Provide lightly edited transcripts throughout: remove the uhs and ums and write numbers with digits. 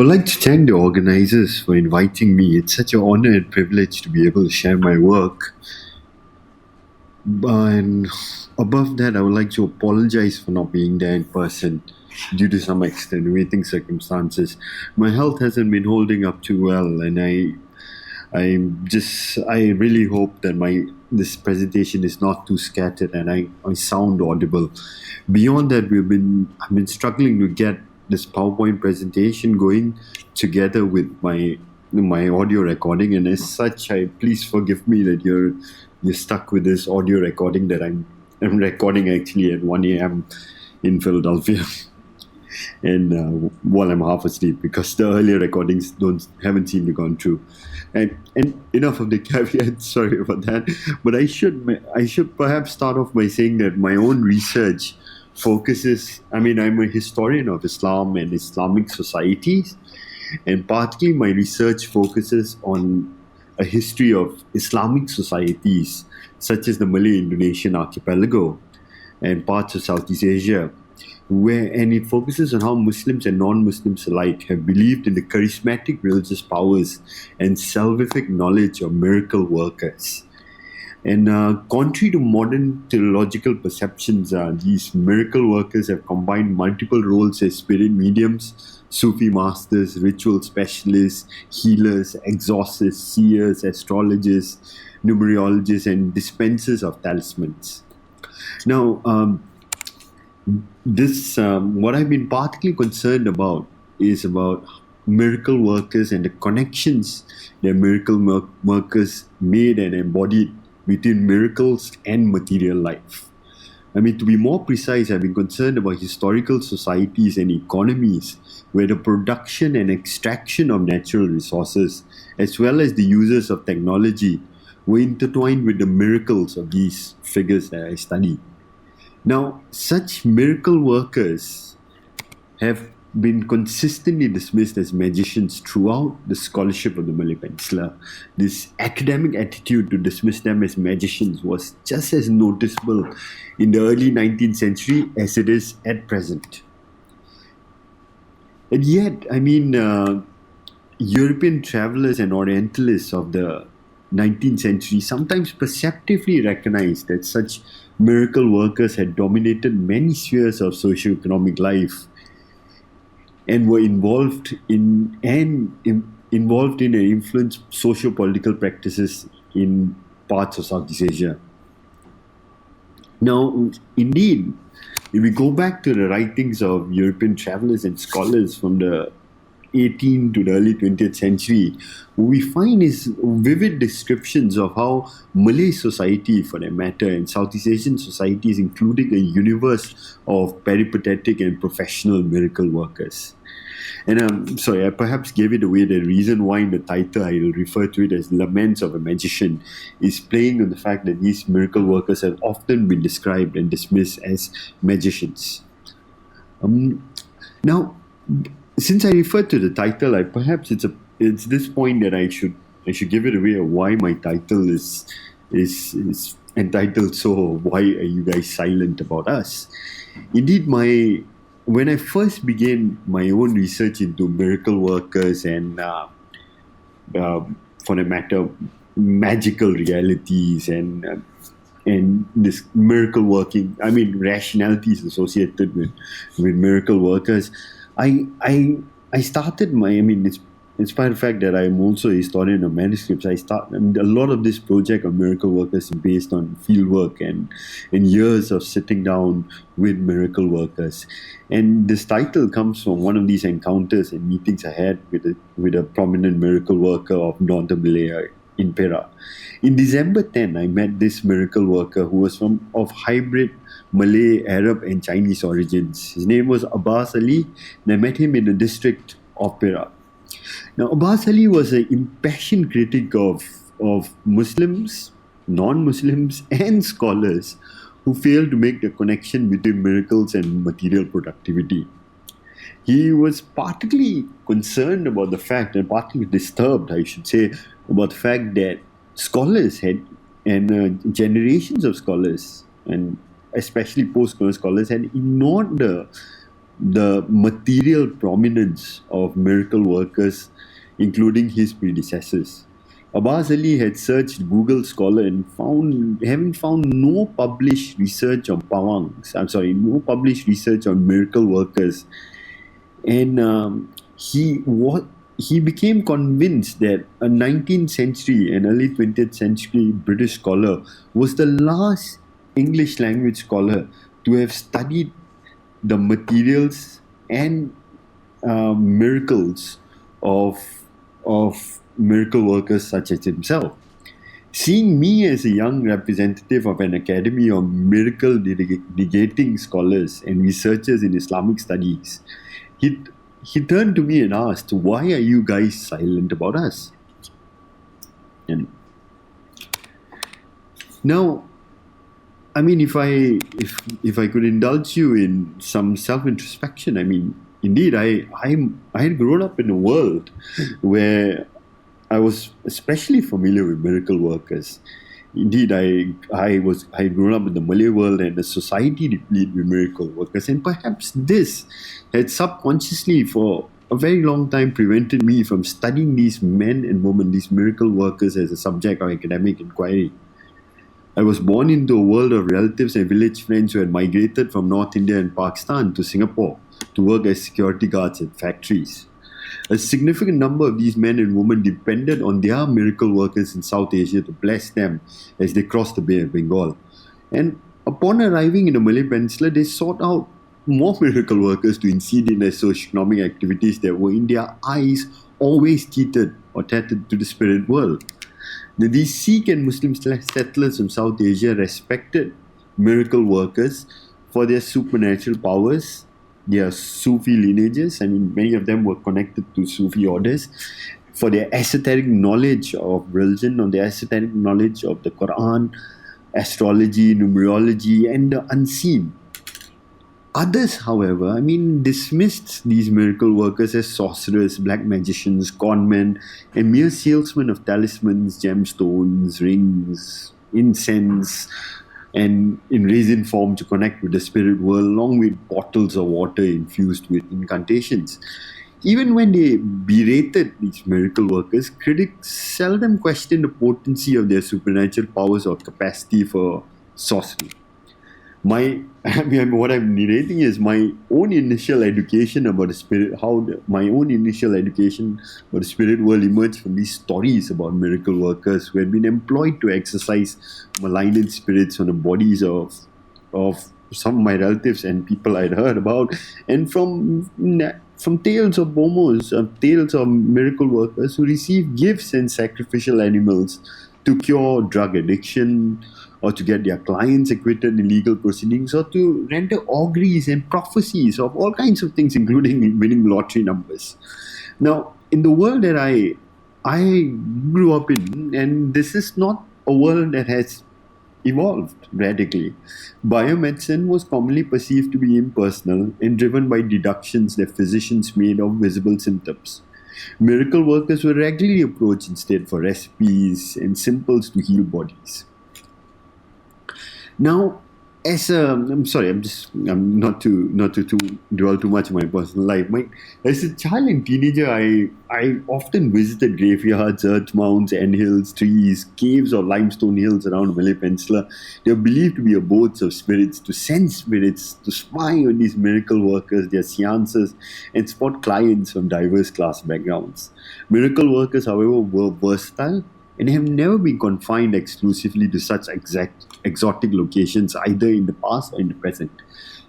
would like to thank the organizers for inviting me. It's such an honor and privilege to be able to share my work. And above that, I would like to apologize for not being there in person due to some extenuating circumstances. My health hasn't been holding up too well, and I really hope that my this presentation is not too scattered and I sound audible. Beyond that, I've been struggling to get this PowerPoint presentation going together with my audio recording, and as such, I please forgive me that you're stuck with this audio recording that I'm recording actually at 1 a.m. in Philadelphia. And while I'm half asleep because the earlier recordings haven't seemed to gone through. And enough of the caveat. Sorry about that. But I should perhaps start off by saying that my own research focuses. I mean, I'm a historian of Islam and Islamic societies, and partly my research focuses on a history of Islamic societies such as the Malay-Indonesian archipelago and parts of Southeast Asia, and it focuses on how Muslims and non-Muslims alike have believed in the charismatic religious powers and salvific knowledge of miracle workers. And contrary to modern theological perceptions, these miracle workers have combined multiple roles as spirit mediums, Sufi masters, ritual specialists, healers, exorcists, seers, astrologers, numerologists, and dispensers of talismans. Now, what I've been particularly concerned about is about miracle workers and the connections that miracle workers made and embodied between miracles and material life. I mean, to be more precise, I've been concerned about historical societies and economies where the production and extraction of natural resources, as well as the uses of technology, were intertwined with the miracles of these figures that I study. Now, such miracle workers have been consistently dismissed as magicians throughout the scholarship of the Malay Peninsula. This academic attitude to dismiss them as magicians was just as noticeable in the early 19th century as it is at present. And yet, I mean, European travelers and Orientalists of the 19th century sometimes perceptively recognized that such miracle workers had dominated many spheres of socioeconomic life and were involved in and influenced socio-political practices in parts of Southeast Asia. Now, indeed, if we go back to the writings of European travelers and scholars from the 18th to the early 20th century, what we find is vivid descriptions of how Malay society, for that matter, and Southeast Asian societies, including a universe of peripatetic and professional miracle workers. And sorry, I perhaps gave it away. The reason why in the title I will refer to it as Laments of a Magician is playing on the fact that these miracle workers have often been described and dismissed as magicians. Now, since I referred to the title, perhaps it's this point that I should give it away of why my title is entitled "So Why Are You Guys Silent About Us?" Indeed, when I first began my own research into miracle workers and, for the matter, magical realities and this miracle working, I mean, rationalities associated with miracle workers, I started in spite of the fact that I'm also a historian of manuscripts, a lot of this project of miracle workers is based on fieldwork and years of sitting down with miracle workers. And this title comes from one of these encounters and meetings I had with a prominent miracle worker of northern Malaya in Perak. In December 10, I met this miracle worker who was of hybrid Malay, Arab, and Chinese origins. His name was Abbas Ali, and I met him in the district of Perak. Now, Abbas Ali was an impassioned critic of Muslims, non-Muslims, and scholars who failed to make the connection between miracles and material productivity. He was particularly concerned about the fact, and partly disturbed, I should say, about the fact that scholars generations of scholars, and especially post-colonial scholars, had ignored the material prominence of miracle workers, including his predecessors. Abbas Ali had searched Google Scholar and having found no published research on no published research on miracle workers, and he became convinced that a 19th century and early 20th century British scholar was the last English language scholar to have studied the materials and miracles of miracle workers such as himself. Seeing me as a young representative of an academy of miracle negating scholars and researchers in Islamic studies, he turned to me and asked, "Why are you guys silent about us?" And now, I mean, if I could indulge you in some self introspection, I mean, indeed, I had grown up in a world where I was especially familiar with miracle workers. Indeed, I had grown up in the Malay world and a society replete with miracle workers, and perhaps this had subconsciously for a very long time prevented me from studying these men and women, these miracle workers, as a subject of academic inquiry. I was born into a world of relatives and village friends who had migrated from North India and Pakistan to Singapore to work as security guards in factories. A significant number of these men and women depended on their miracle workers in South Asia to bless them as they crossed the Bay of Bengal. And upon arriving in the Malay Peninsula, they sought out more miracle workers to include in their socioeconomic activities that were, in their eyes, always tethered to the spirit world. These Sikh and Muslim settlers from South Asia respected miracle workers for their supernatural powers, their Sufi lineages. I mean, many of them were connected to Sufi orders, for their esoteric knowledge of religion, or their esoteric knowledge of the Quran, astrology, numerology, and the unseen. Others, however, I mean, dismissed these miracle workers as sorcerers, black magicians, conmen, and mere salesmen of talismans, gemstones, rings, incense, and in resin form to connect with the spirit world, along with bottles of water infused with incantations. Even when they berated these miracle workers, critics seldom questioned the potency of their supernatural powers or capacity for sorcery. What I'm narrating is my own initial education about the spirit, my own initial education about the spirit world emerged from these stories about miracle workers who had been employed to exercise malignant spirits on the bodies of some of my relatives and people I'd heard about, and from tales of bomos, tales of miracle workers who received gifts and sacrificial animals to cure drug addiction, or to get their clients acquitted in legal proceedings, or to render auguries and prophecies of all kinds of things, including winning lottery numbers. Now, in the world that I grew up in, and this is not a world that has evolved radically, biomedicine was commonly perceived to be impersonal and driven by deductions that physicians made of visible symptoms. Miracle workers were regularly approached instead for recipes and simples to heal bodies. Now, I'm not to dwell too much on my personal life. As a child and teenager, I often visited graveyards, earth mounds, ant hills, trees, caves, or limestone hills around the Malay Peninsula. They are believed to be abodes of spirits, to sense spirits, to spy on these miracle workers, their seances, and spot clients from diverse class backgrounds. Miracle workers, however, were versatile and have never been confined exclusively to such exotic locations, either in the past or in the present.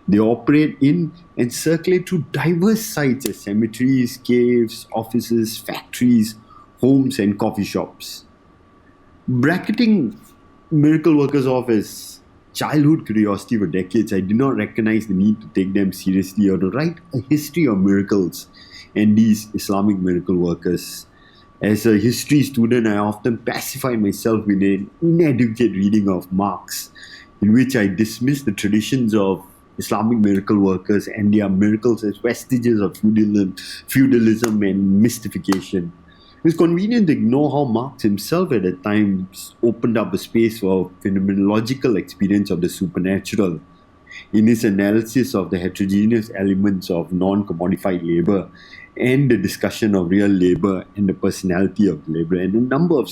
They operate in and circulate through diverse sites as cemeteries, caves, offices, factories, homes, and coffee shops. Bracketing miracle workers off as childhood curiosity for decades, I did not recognize the need to take them seriously or to write a history of miracles and these Islamic miracle workers. As a history student, I often pacified myself with an inadequate reading of Marx, in which I dismissed the traditions of Islamic miracle workers and their miracles as vestiges of feudalism and mystification. It was convenient to ignore how Marx himself at that time opened up a space for phenomenological experience of the supernatural. in his analysis of the heterogeneous elements of non-commodified labor and the discussion of real labor and the personality of labor. And a number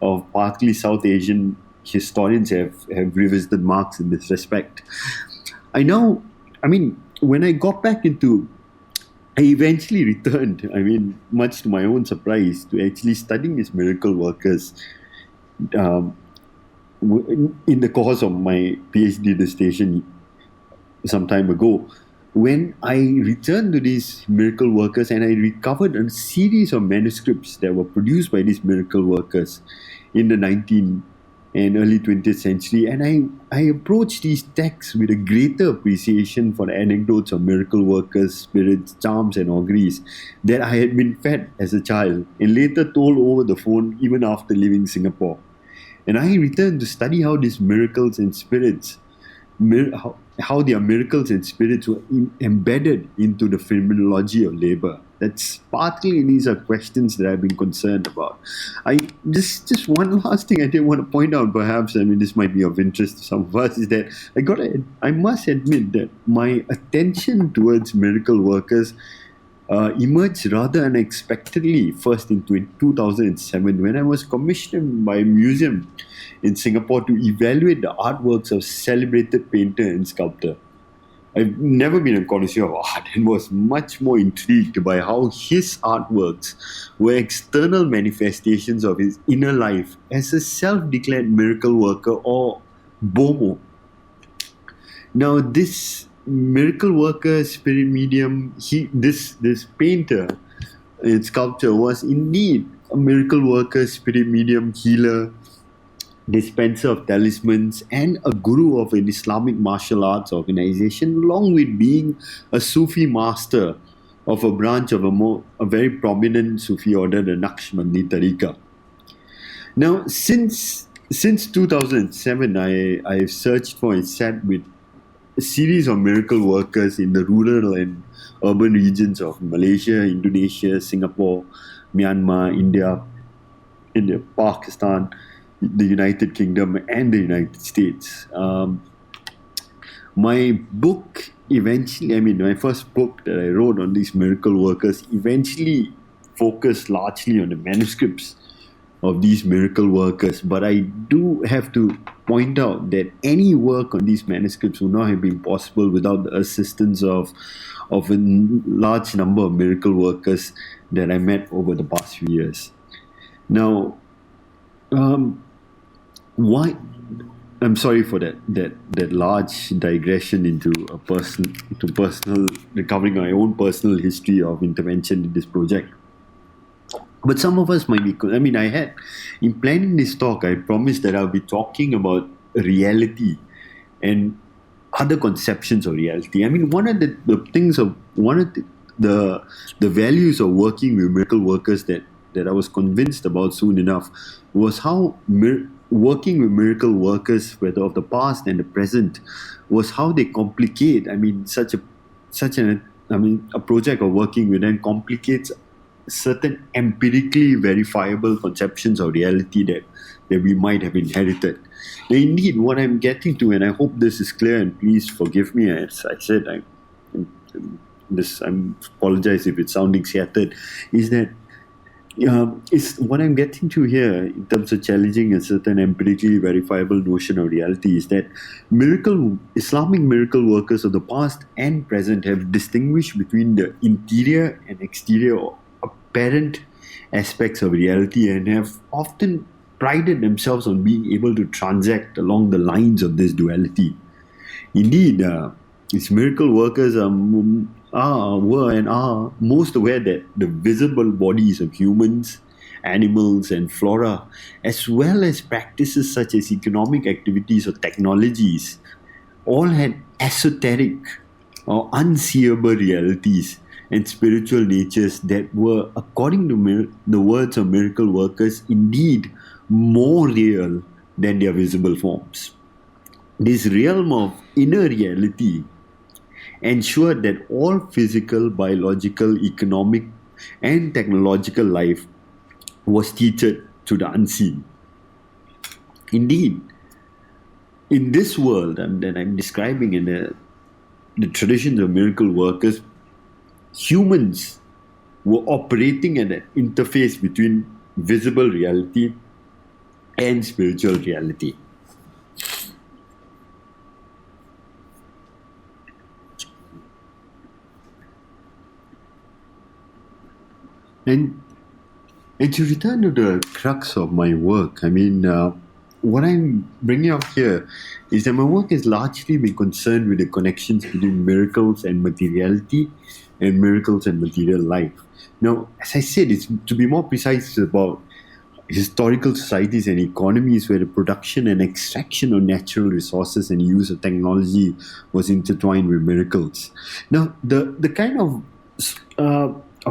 of partly South Asian historians have revisited Marx in this respect. When I got back into, I eventually returned, much to my own surprise, to actually studying these miracle workers in the course of my PhD dissertation some time ago. When I returned to these miracle workers and I recovered a series of manuscripts that were produced by these miracle workers in the 19th and early 20th century, and I approached these texts with a greater appreciation for the anecdotes of miracle workers, spirits, charms, and auguries that I had been fed as a child and later told over the phone even after leaving Singapore. And I returned to study how these miracles and spirits, how their miracles and spirits were embedded into the phenomenology of labor. That's partly, these are questions that I've been concerned about. Just one last thing I did want to point out, perhaps, this might be of interest to some of us, is that I must admit that my attention towards miracle workers emerged rather unexpectedly first in 2007 when I was commissioned by a museum in Singapore to evaluate the artworks of celebrated painter and sculptor. I've never been a connoisseur of art and was much more intrigued by how his artworks were external manifestations of his inner life as a self-declared miracle worker, or BOMO. Now, this miracle worker, spirit medium, this painter and sculptor was indeed a miracle worker, spirit medium, healer, dispenser of talismans, and a guru of an Islamic martial arts organization, along with being a Sufi master of a branch of a very prominent Sufi order, the Naqshbandi Tariqa. Now, since 2007, I've searched for and sat with a series of miracle workers in the rural and urban regions of Malaysia, Indonesia, Singapore, Myanmar, India, Pakistan, the United Kingdom, and the United States. My book eventually, my first book that I wrote on these miracle workers eventually focused largely on the manuscripts of these miracle workers. But I do have to point out that any work on these manuscripts would not have been possible without the assistance of a large number of miracle workers that I met over the past few years. Now, why? I'm sorry for that large digression into personal, recovering my own personal history of intervention in this project. But some of us might be. In planning this talk, I promised that I'll be talking about reality and other conceptions of reality. One of the values of working with miracle workers that I was convinced about soon enough was how working with miracle workers, whether of the past and the present, was how they complicate. A project of working with them complicates certain empirically verifiable conceptions of reality that we might have inherited. Now, indeed, what I'm getting to, and I hope this is clear, and please forgive me, as I said, I apologize if it's sounding scattered, is that is what I'm getting to here in terms of challenging a certain empirically verifiable notion of reality is that Islamic miracle workers of the past and present have distinguished between the interior and exterior or apparent aspects of reality and have often prided themselves on being able to transact along the lines of this duality. Indeed, these miracle workers were and are most aware that the visible bodies of humans, animals, and flora, as well as practices such as economic activities or technologies, all had esoteric or unseeable realities and spiritual natures that were, according to the words of miracle workers, indeed more real than their visible forms. This realm of inner reality ensured that all physical, biological, economic, and technological life was tethered to the unseen. Indeed, in this world that I'm describing in the traditions of miracle workers, humans were operating at an interface between visible reality and spiritual reality. And And to return to the crux of my work, what I'm bringing up here is that my work has largely been concerned with the connections between miracles and materiality and miracles and material life. Now, as I said, it's to be more precise, it's about historical societies and economies where the production and extraction of natural resources and use of technology was intertwined with miracles. Now, the kind of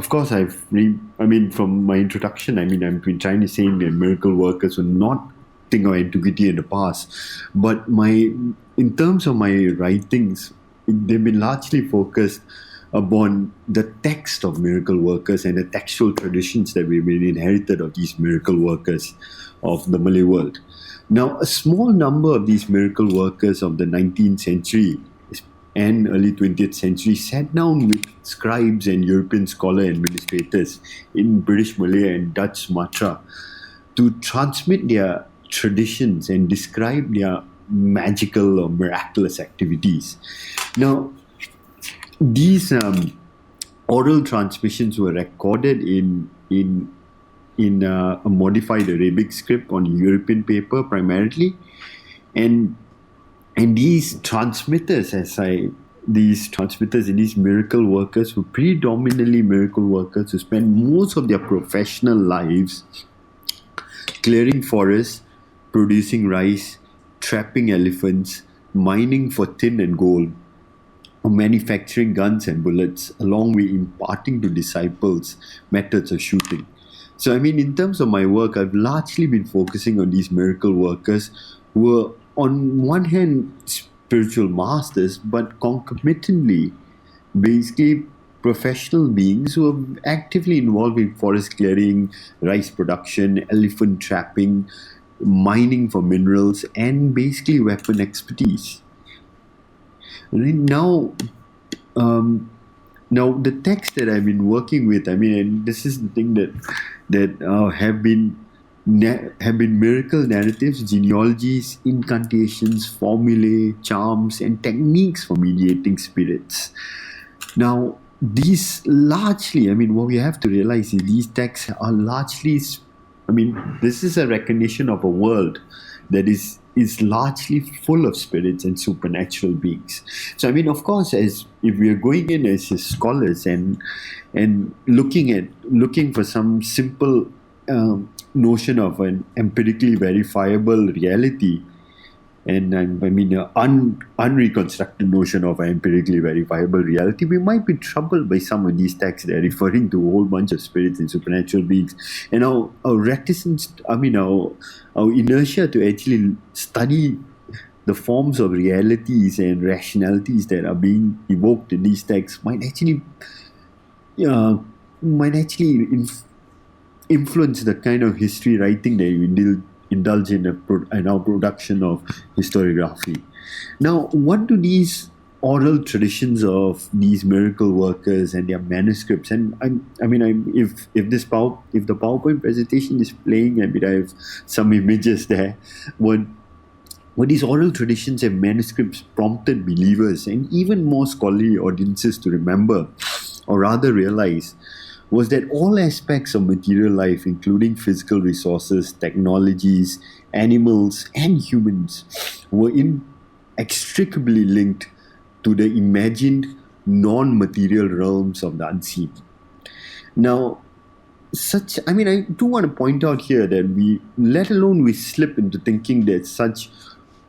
course, from my introduction, I've been trying to say that miracle workers were not thing of antiquity in the past, but in terms of my writings, they've been largely focused upon the text of miracle workers and the textual traditions that we've been inherited of these miracle workers of the Malay world. Now, a small number of these miracle workers of the 19th century and early 20th century sat down with scribes and European scholar administrators in British Malaya and Dutch Sumatra to transmit their traditions and describe their magical or miraculous activities. Now, these oral transmissions were recorded in a modified Arabic script on European paper primarily, and these transmitters, these transmitters and these miracle workers were predominantly miracle workers who spent most of their professional lives clearing forests, producing rice, trapping elephants, mining for tin and gold, or manufacturing guns and bullets, along with imparting to disciples methods of shooting. So, in terms of my work, I've largely been focusing on these miracle workers who were, on one hand, spiritual masters, but concomitantly, basically, professional beings who are actively involved in forest clearing, rice production, elephant trapping, mining for minerals, and basically weapon expertise. Now, now the text that I've been working with, and this is the thing that have been miracle narratives, genealogies, incantations, formulae, charms, and techniques for mediating spirits. Now, these largely, what we have to realize is these texts are largely, this is a recognition of a world that is largely full of spirits and supernatural beings. So, of course, as if we are going in as scholars and looking for some simple notion of an empirically verifiable reality, and unreconstructed notion of an empirically verifiable reality, we might be troubled by some of these texts that are referring to a whole bunch of spirits and supernatural beings. And our reticence, our inertia to actually study the forms of realities and rationalities that are being evoked in these texts might actually influence the kind of history writing that we indulge in our production of historiography. Now, what do these oral traditions of these miracle workers and their manuscripts, and if the PowerPoint presentation is playing, I have some images there. What these oral traditions and manuscripts prompted believers and even more scholarly audiences to remember, or rather realize, was that all aspects of material life, including physical resources, technologies, animals, and humans, were inextricably linked to the imagined non-material realms of the unseen. Now, I do want to point out here that we slip into thinking that such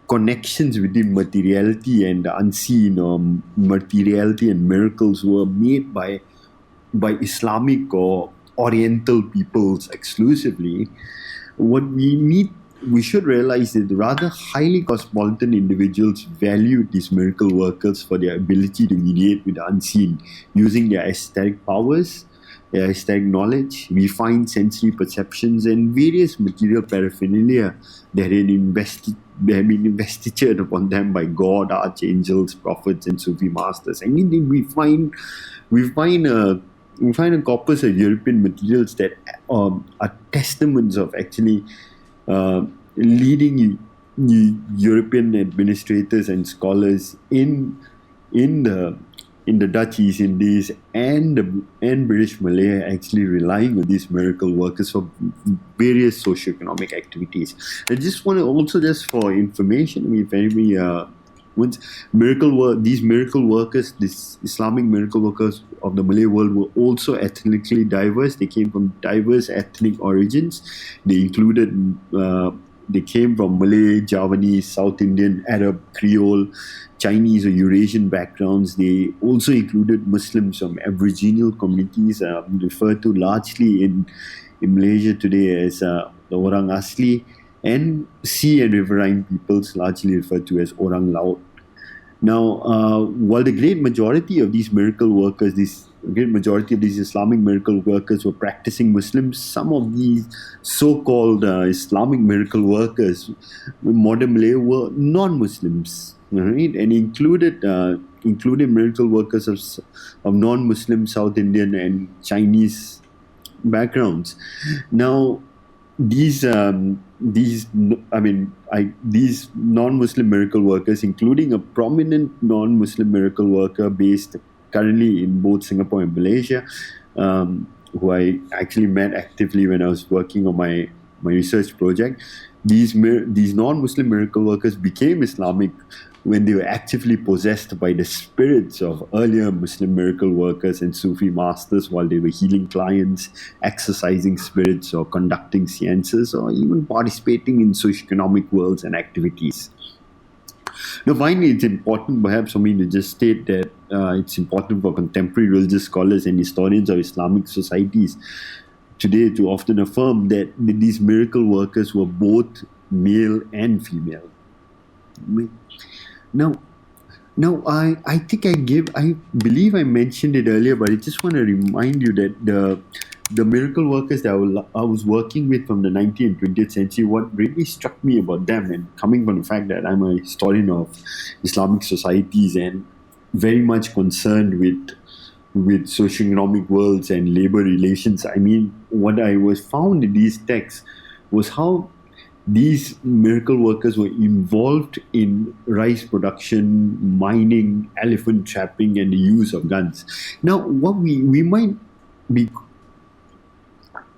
connections between materiality and the unseen, or materiality and miracles, were made by Islamic or Oriental peoples exclusively. What we should realize is that rather highly cosmopolitan individuals valued these miracle workers for their ability to mediate with the unseen, using their aesthetic powers, their aesthetic knowledge, refined sensory perceptions, and various material paraphernalia that had they have been investitured upon them by God, archangels, prophets, and Sufi masters. And indeed, we find a corpus of European materials that are testaments of actually leading European administrators and scholars in the Dutch East Indies and British Malaya actually relying on these miracle workers for various socioeconomic activities. I just want to also, just for information, I mean, if anybody once these miracle workers, these Islamic miracle workers of the Malay world were also ethnically diverse. They came from diverse ethnic origins. They came from Malay, Javanese, South Indian, Arab, Creole, Chinese or Eurasian backgrounds. They also included Muslims from Aboriginal communities, referred to largely in Malaysia today as the Orang Asli, and sea and riverine peoples, largely referred to as Orang Laut. Now, while the great majority of these Islamic miracle workers were practicing Muslims, some of these so-called Islamic miracle workers in modern Malay were non-Muslims, right? And included miracle workers of non-Muslim, South Indian, and Chinese backgrounds. Now, these non-Muslim miracle workers, including a prominent non-Muslim miracle worker based currently in both Singapore and Malaysia, who I actually met actively when I was working on my research project. These non-Muslim miracle workers became Islamic when they were actively possessed by the spirits of earlier Muslim miracle workers and Sufi masters while they were healing clients, exercising spirits, or conducting seances, or even participating in socioeconomic worlds and activities. Now, finally, it's important perhaps for me to just state that it's important for contemporary religious scholars and historians of Islamic societies today to often affirm that these miracle workers were both male and female. Now, I think I believe I mentioned it earlier, but I just want to remind you that the miracle workers that I was working with from the 19th and 20th century, what really struck me about them, and coming from the fact that I'm a historian of Islamic societies and very much concerned with socioeconomic worlds and labor relations, I mean, what I was found in these texts was how these miracle workers were involved in rice production, mining, elephant trapping, and the use of guns. Now, what we might be,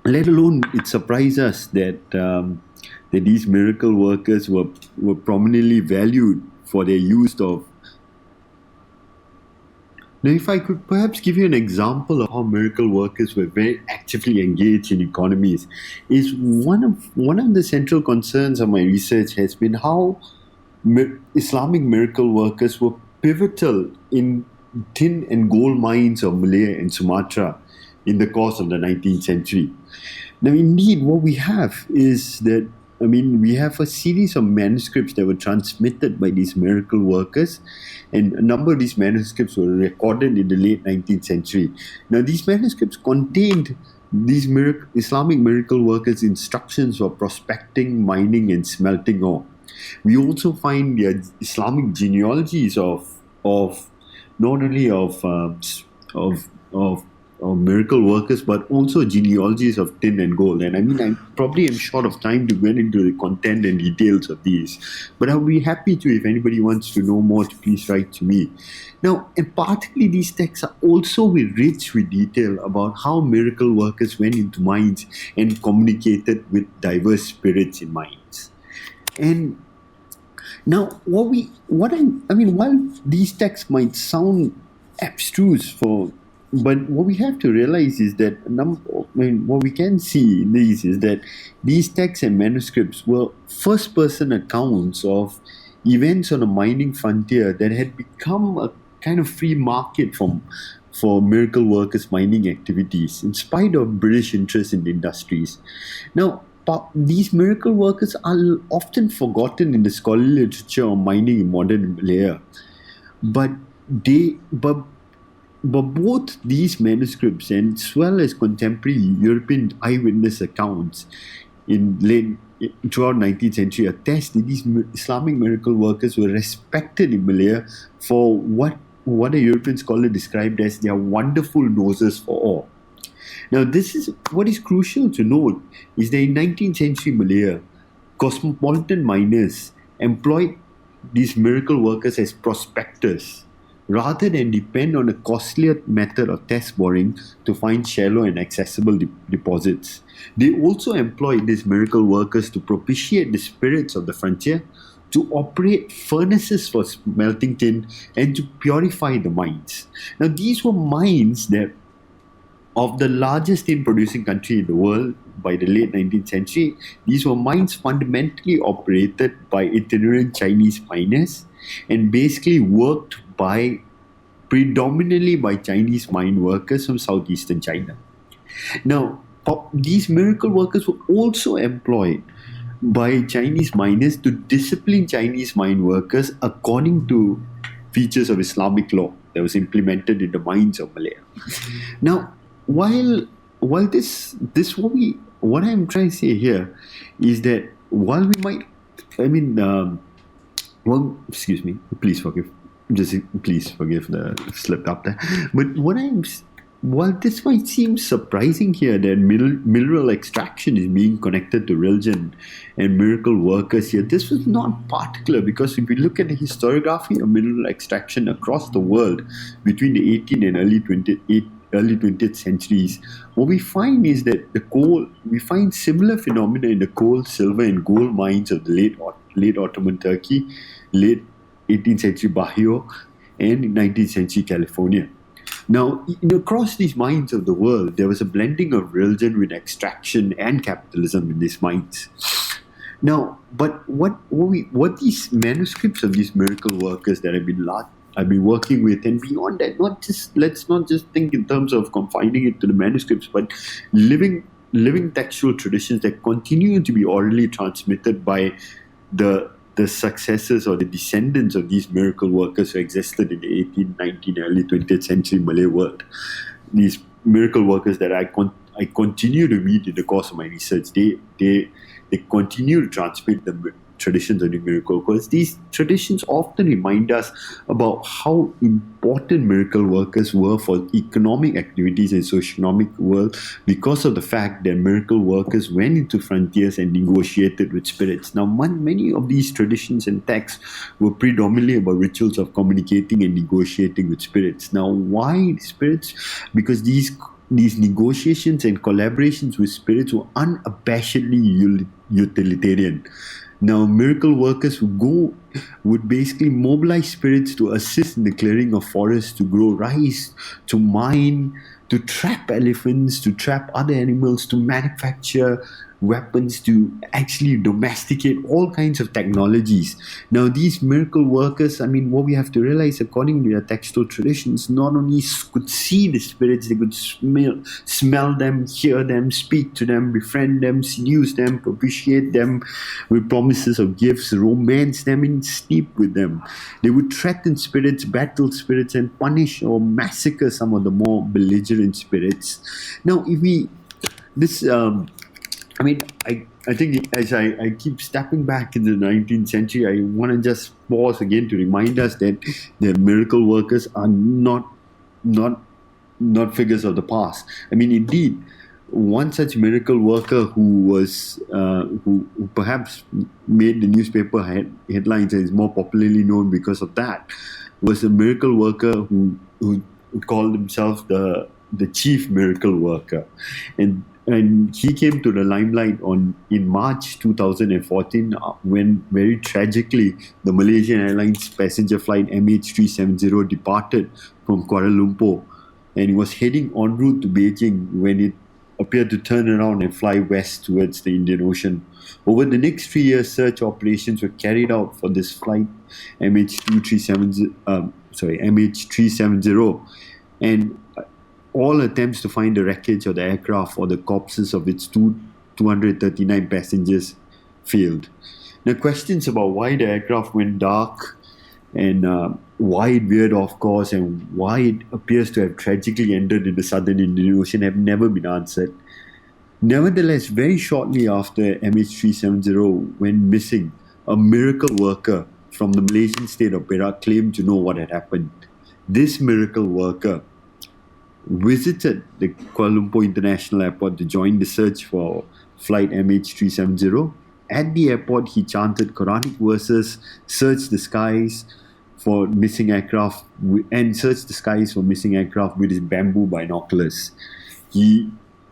let alone it surprised us that these miracle workers were prominently valued for their use of. Now, if I could perhaps give you an example of how miracle workers were very actively engaged in economies, is one of the central concerns of my research has been how Islamic miracle workers were pivotal in tin and gold mines of Malaya and Sumatra in the course of the 19th century. Now, indeed, what we have is that, I mean, we have a series of manuscripts that were transmitted by these miracle workers, and a number of these manuscripts were recorded in the late 19th century. Now, these manuscripts contained these Islamic miracle workers' instructions for prospecting, mining, and smelting ore. We also find the Islamic genealogies of not only of miracle workers, but also genealogies of tin and gold. And I mean, I probably am short of time to get into the content and details of these, but I'll be happy to, if anybody wants to know more, to please write to me. Now, and particularly these texts are also rich with detail about how miracle workers went into mines and communicated with diverse spirits in mines. And now, while these texts might sound abstruse but what we have to realize is that what we can see in these is that these texts and manuscripts were first-person accounts of events on a mining frontier that had become a kind of free market for miracle workers' mining activities, in spite of British interest in the industries. Now, these miracle workers are often forgotten in the scholarly literature on mining in modern Malaya, but both these manuscripts, and as well as contemporary European eyewitness accounts in late throughout 19th century attest that these Islamic miracle workers were respected in Malaya for what a European scholar described as their wonderful noses for awe. Now, this is what is crucial to note is that in 19th century Malaya, cosmopolitan miners employed these miracle workers as prospectors rather than depend on a costlier method of test boring to find shallow and accessible deposits. They also employed these miracle workers to propitiate the spirits of the frontier, to operate furnaces for smelting tin, and to purify the mines. Now, these were mines that of the largest tin producing country in the world by the late 19th century. These were mines fundamentally operated by itinerant Chinese miners and basically worked by predominantly by Chinese mine workers from southeastern China. Now, these miracle workers were also employed by Chinese miners to discipline Chinese mine workers according to features of Islamic law that was implemented in the mines of Malaya. Now, while this what I'm trying to say here is that while we might, excuse me, please forgive the slip up there. But while this might seem surprising here that mineral extraction is being connected to religion and miracle workers here, this was not particular because if we look at the historiography of mineral extraction across the world between the 18th and early 20th centuries, what we find is that we find similar phenomena in the coal, silver, and gold mines of the late Ottoman Turkey, late 18th century Bajío, and 19th century California. Now, across these mines of the world, there was a blending of religion with extraction and capitalism in these mines. Now, but what these manuscripts of these miracle workers that I've been working with, and beyond that, let's not just think in terms of confining it to the manuscripts, but living textual traditions that continue to be orally transmitted by the successors or the descendants of these miracle workers who existed in the 18th, 19th, early 20th century Malay world. These miracle workers that I continue to meet in the course of my research, they continue to transmit the traditions of the miracle workers. These traditions often remind us about how important miracle workers were for economic activities and socioeconomic world because of the fact that miracle workers went into frontiers and negotiated with spirits. Now, many of these traditions and texts were predominantly about rituals of communicating and negotiating with spirits. Now, why spirits? Because these negotiations and collaborations with spirits were unabashedly utilitarian. Now, miracle workers would basically mobilize spirits to assist in the clearing of forests, to grow rice, to mine, to trap elephants, to trap other animals, to manufacture weapons, to actually domesticate all kinds of technologies. Now, these miracle workers, what we have to realize, according to their textual traditions, not only could see the spirits, they could smell them, hear them, speak to them, befriend them, seduce them, propitiate them with promises of gifts, romance them, and sleep with them. They would threaten spirits, battle spirits, and punish or massacre some of the more belligerent spirits. Now, I think as I keep stepping back in the 19th century, I want to just pause again to remind us that the miracle workers are not figures of the past. Indeed, one such miracle worker who perhaps made the newspaper headlines and is more popularly known because of that was a miracle worker who called himself the chief miracle worker, and he came to the limelight in March 2014 when very tragically the Malaysian Airlines passenger flight MH370 departed from Kuala Lumpur, and it was heading en route to Beijing when it appeared to turn around and fly west towards the Indian Ocean. Over the next 3 years, search operations were carried out for this flight MH370, and all attempts to find the wreckage of the aircraft or the corpses of its 239 passengers failed. Now, questions about why the aircraft went dark and why it veered off course and why it appears to have tragically ended in the southern Indian Ocean have never been answered. Nevertheless, very shortly after MH370 went missing, a miracle worker from the Malaysian state of Perak claimed to know what had happened. This miracle worker visited the Kuala Lumpur International Airport to join the search for flight MH370. At the airport, he chanted Quranic verses, searched the skies for missing aircraft, and searched the skies for missing aircraft with his bamboo binoculars. He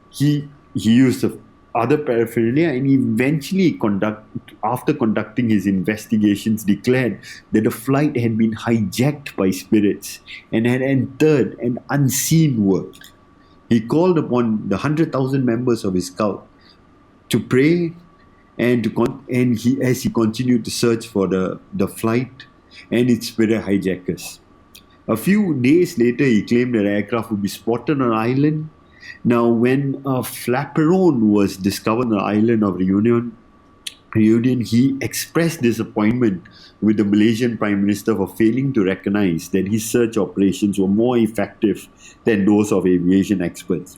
he used the other paraphernalia and eventually after conducting his investigations declared that the flight had been hijacked by spirits and had entered an unseen world. He called upon the 100,000 members of his cult to pray and as he continued to search for the flight and its spirit hijackers. A few days later, he claimed that the aircraft would be spotted on an island. Now, when a flaperon was discovered on the island of Reunion, he expressed disappointment with the Malaysian Prime Minister for failing to recognize that his search operations were more effective than those of aviation experts.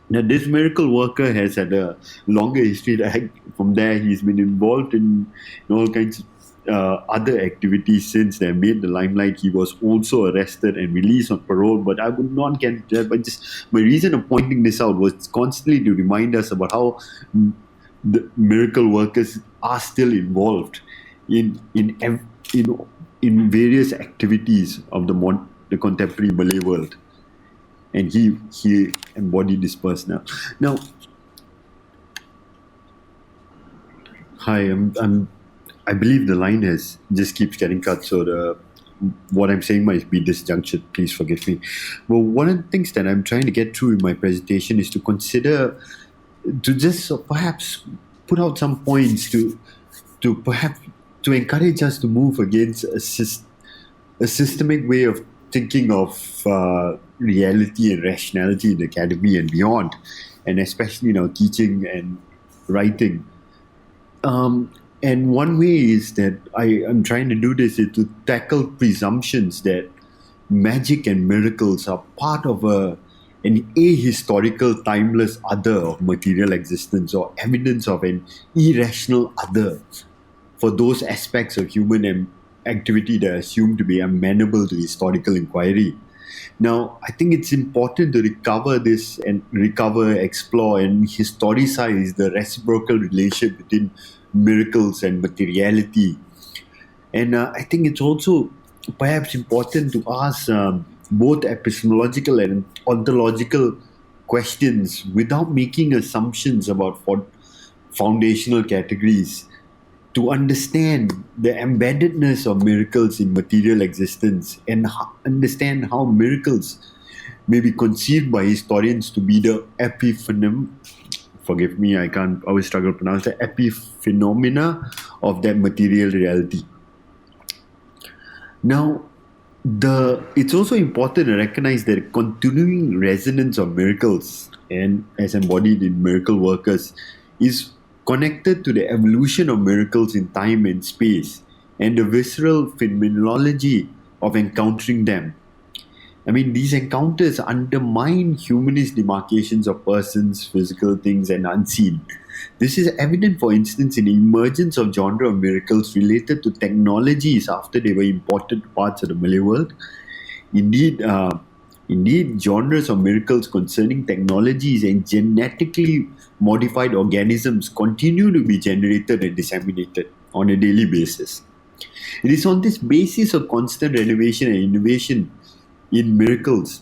Now, this miracle worker has had a longer history. From there, he's been involved in all kinds of other activities since they made the limelight. He was also arrested and released on parole, but I would not get into that. But just my reason of pointing this out was constantly to remind us about how the miracle workers are still involved in various activities of the contemporary Malay world, and he embodied this person. Now, hi, I believe the line has just keeps getting cut, so what I'm saying might be disjunctured. Please forgive me. Well, one of the things that I'm trying to get through in my presentation is to consider, to just perhaps put out some points to perhaps to encourage us to move against a systemic way of thinking of reality and rationality in the academy and beyond, and especially in our teaching and writing. And one way is that I am trying to do this is to tackle presumptions that magic and miracles are part of an ahistorical, timeless other of material existence or evidence of an irrational other for those aspects of human activity that are assumed to be amenable to historical inquiry. Now, I think it's important to explore, and historicize the reciprocal relationship between miracles and materiality. And I think it's also perhaps important to ask both epistemological and ontological questions without making assumptions about foundational categories, to understand the embeddedness of miracles in material existence and understand how miracles may be conceived by historians to be the epiphenom. Forgive me, I always struggle to pronounce the epiphenomena of that material reality. Now, it's also important to recognize that continuing resonance of miracles and as embodied in miracle workers is connected to the evolution of miracles in time and space and the visceral phenomenology of encountering them. I mean, these encounters undermine humanist demarcations of persons, physical things, and unseen. This is evident, for instance, in the emergence of genre of miracles related to technologies after they were imported to parts of the Malay world. Indeed, genres of miracles concerning technologies and genetically modified organisms continue to be generated and disseminated on a daily basis. It is on this basis of constant renovation and innovation in miracles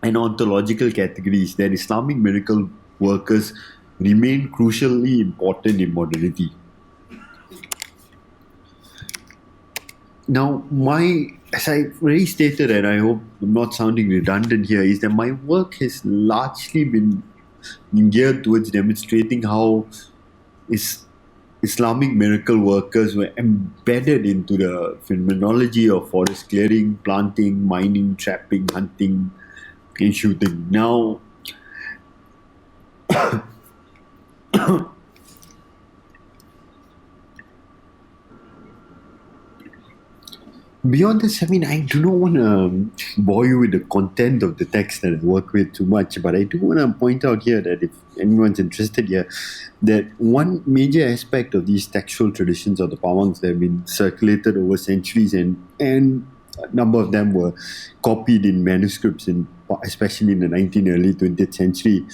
and ontological categories that Islamic miracle workers remain crucially important in modernity. Now, as I already stated, and I hope I'm not sounding redundant here, is that my work has largely been geared towards demonstrating how Islamic miracle workers were embedded into the phenomenology of forest clearing, planting, mining, trapping, hunting, and shooting. Now, beyond this, I mean, I do not want to bore you with the content of the text that I work with too much, but I do want to point out here that if anyone's interested here, that one major aspect of these textual traditions of the Pawangs that have been circulated over centuries, and a number of them were copied in manuscripts, especially in the 19th, early 20th century,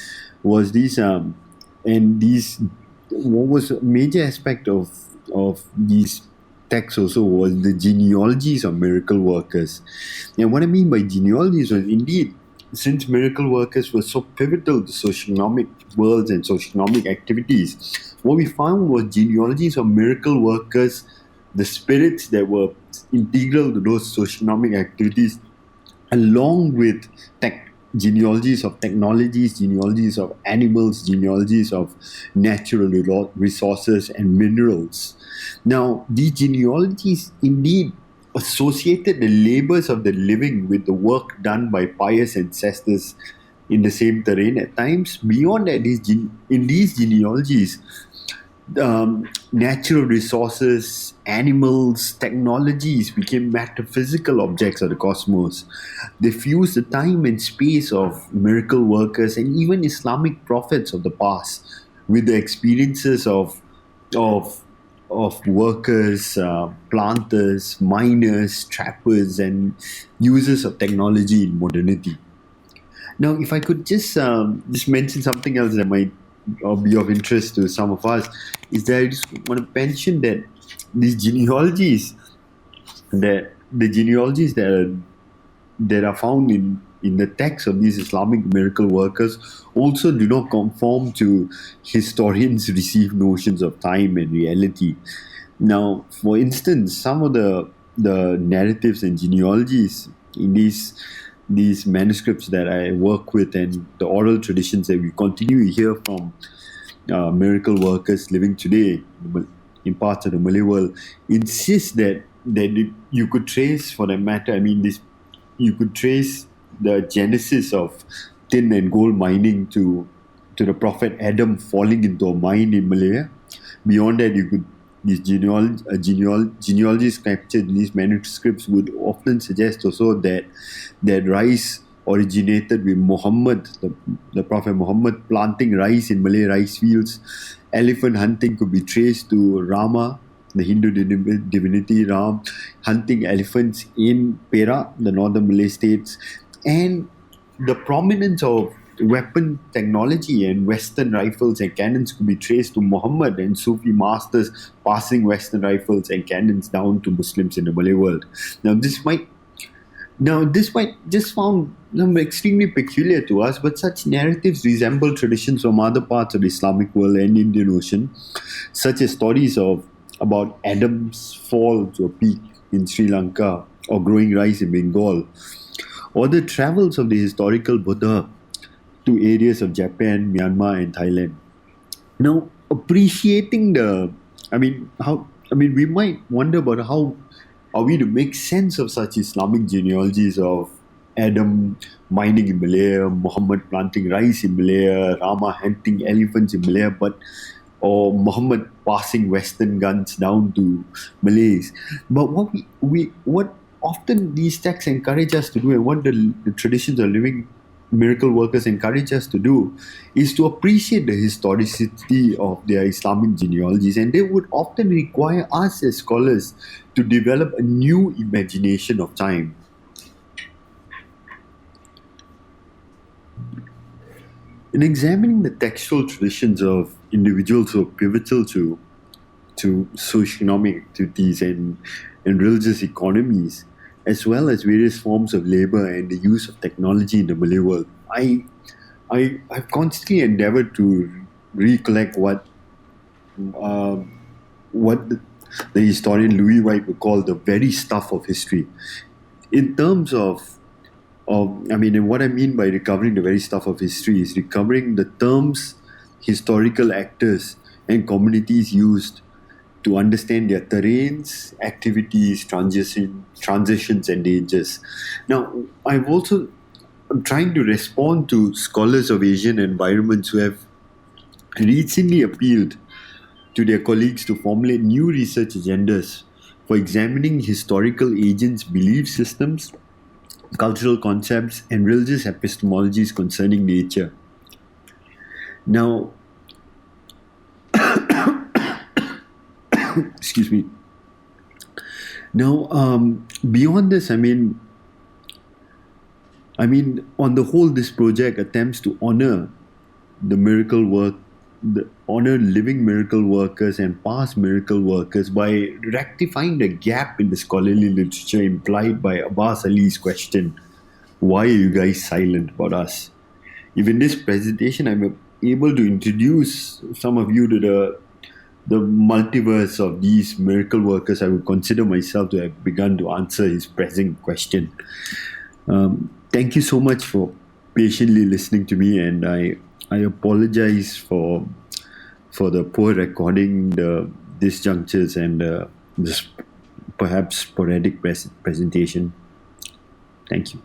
was these and these what was a major aspect of these texts also was the genealogies of miracle workers. And what I mean by genealogies was indeed, since miracle workers were so pivotal to socioeconomic worlds and socioeconomic activities, what we found was genealogies of miracle workers, the spirits that were integral to those socioeconomic activities, along with genealogies of technologies, genealogies of animals, genealogies of natural resources and minerals. Now, these genealogies indeed associated the labors of the living with the work done by pious ancestors in the same terrain at times. Beyond that, in these genealogies, natural resources, animals, technologies became metaphysical objects of the cosmos. They fused the time and space of miracle workers and even Islamic prophets of the past with the experiences of workers, planters, miners, trappers, and users of technology in modernity. Now, if I could just mention something else that might be of interest to some of us, is that I just want to mention that these genealogies, that the genealogies that are found in the text of these Islamic miracle workers also do not conform to historians' received notions of time and reality. Now, for instance, some of the narratives and genealogies in these manuscripts that I work with and the oral traditions that we continue to hear from miracle workers living today in parts of the Malay world insist that you could trace, for that matter, I mean, you could trace the genesis of tin and gold mining to the Prophet Adam falling into a mine in Malaya. Beyond that, you could these genealogies captured in these manuscripts would often suggest also that rice originated with Muhammad, the Prophet Muhammad, planting rice in Malay rice fields. Elephant hunting could be traced to Rama, the Hindu divinity Ram, hunting elephants in Perak, the northern Malay states, and the prominence of weapon technology and Western rifles and cannons could be traced to Muhammad and Sufi masters passing Western rifles and cannons down to Muslims in the Malay world. This might just sound extremely peculiar to us, but such narratives resemble traditions from other parts of the Islamic world and Indian Ocean, such as stories about Adam's fall to a peak in Sri Lanka or growing rice in Bengal, or the travels of the historical Buddha to areas of Japan, Myanmar, and Thailand. Now, appreciating we might wonder about how are we to make sense of such Islamic genealogies of Adam mining in Malaya, Muhammad planting rice in Malaya, Rama hunting elephants in Malaya, or Muhammad passing Western guns down to Malays. But what often these texts encourage us to do, and what the traditions of living miracle workers encourage us to do, is to appreciate the historicity of their Islamic genealogies, and they would often require us as scholars to develop a new imagination of time. In examining the textual traditions of individuals who are pivotal to socioeconomic activities and religious economies, as well as various forms of labor and the use of technology in the Malay world, I've constantly endeavored to recollect what the historian Louis White would call the very stuff of history. In terms and what I mean by recovering the very stuff of history is recovering the terms historical actors and communities used to understand their terrains, activities, transitions, and dangers. Now, I'm trying to respond to scholars of Asian environments who have recently appealed to their colleagues to formulate new research agendas for for examining historical agents' belief systems, cultural concepts, and religious epistemologies concerning nature. Now, excuse me. Now, beyond this, I mean, on the whole, this project attempts to honor the miracle work, honor living miracle workers and past miracle workers by rectifying the gap in the scholarly literature implied by Abbas Ali's question, "Why are you guys silent about us?" If in this presentation I'm able to introduce some of you to the multiverse of these miracle workers, I would consider myself to have begun to answer his pressing question. Thank you so much for patiently listening to me, and I apologize for the poor recording, the disjunctures, and this perhaps sporadic presentation. Thank you.